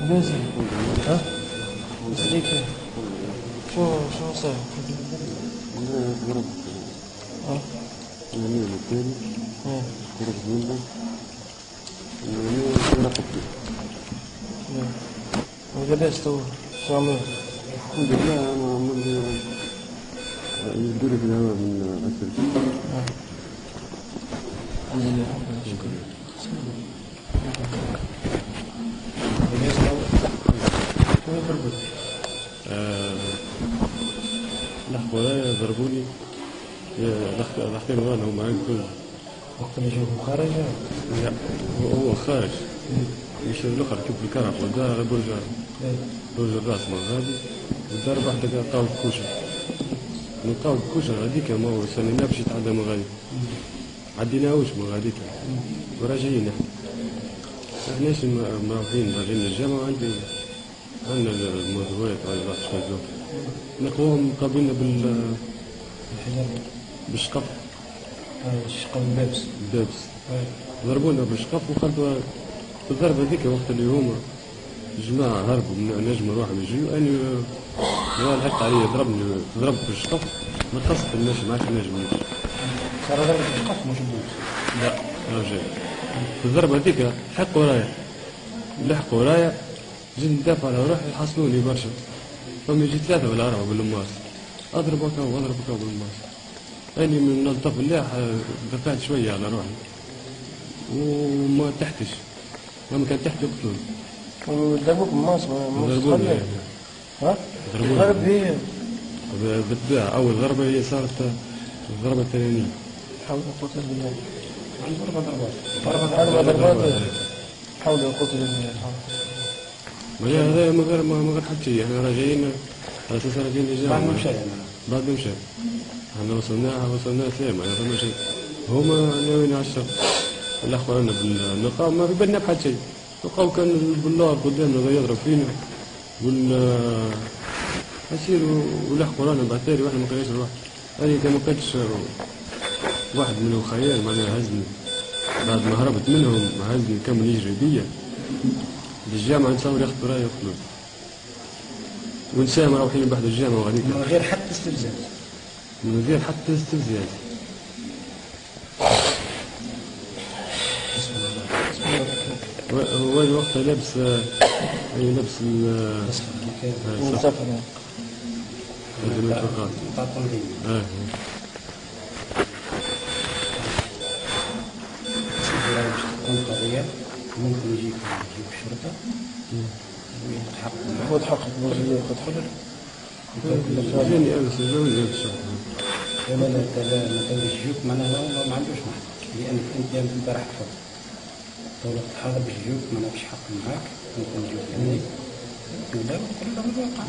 نازل. ها؟ نسليك. شو صار؟ ضرب. ها؟ اليمين الثاني. ضرب منه. اليمين رقبتي. ولاباس تو؟ شو عملوا؟ الحمد لله أنا عمل يدوري في الهواء من أسر. الحمد لله. شكرا. شو يضربك؟ الأخوة ضربوني. الأخوين وانا ومعاك كل. وقت اللي جاوبوا خارج؟ لا هو خارج. مش الأخر كيف الكرف ودار برج الراس ما غادي ودار واحدة قال قاود كوشة. من قاود كوشة غاديك ما هو سنة باش يتعدى ما غادي. عديناهوش ما غاديك. وراجعين احنا احناش معروفين راجعين للجامعة عندنا الموضوعات وعلى بعض شوية ذوق. نقوهم قابلنا بالشقف. الشقف البابس. البابس. ضربونا بالشقف وخلطوا الضربة هذيك وقت اللي هما الجماعة هربوا من نجم واحد يجيو أني لحقت عليه ضربت بالشقف نقصت الماشي ما عادش نجم نمشي. صار ضربة بالشقف مش بوش؟ لا رجال. في الضربة هذيك حقوا ورايا لحقوا ورايا جيت ندافع على روحي يحصلوني برشا. فما يجي 3 ولا 4 بالماس أضرب هكا وأضرب هكا بالماس. أني من الطف اللي دفعت شوية على روحي وما تحتش. لما كان تحت يقتلون. وضربوك بالماس ضربوني. ها؟ ضرب هي بالطبيعة أول ضربة هي صارت الضربة الثانية. حول وقوة إلا بالله. 4 ضربات. حول وقوة إلا بالله. هذا ما غير حد شيء احنا راجعين على أساس راجعين للجامعة. بعد ما مشى. احنا وصلنا سلام ما فما شيء. هما ناويين على الشر. الأخوة أنا بالنقاب ما في بالنا بحد شيء. لقاو كان البلار قدامنا يضرب فينا أسير والأخوة رانا بعتالي واحنا ما كناش نروح. هذه كان ما كانش واحد منهم خيال معناها هزني بعد ما هربت منهم هزني كمل يجري بيا للجامعة نصور ياخذ برايا يقتلون. ونسام رايحين بعد الجامعة وغاديك. من غير حتى استفزاز. من غير حتى استفزاز. هو وقتها لابس المسافر هذا الفقرات. تاع التنظيم. باش تكون قضية ممكن يجيك الشرطة ويتحقق حقك ياخذ حقك. جاني أنا سجوني الشرطة. وما يجيوك معناها ما عندوش حق لأنك أنت راح تفضل. طول الحاضر باش يجوك ما فيش حق معاك ممكن يجوك يعني ولا كل الواقع.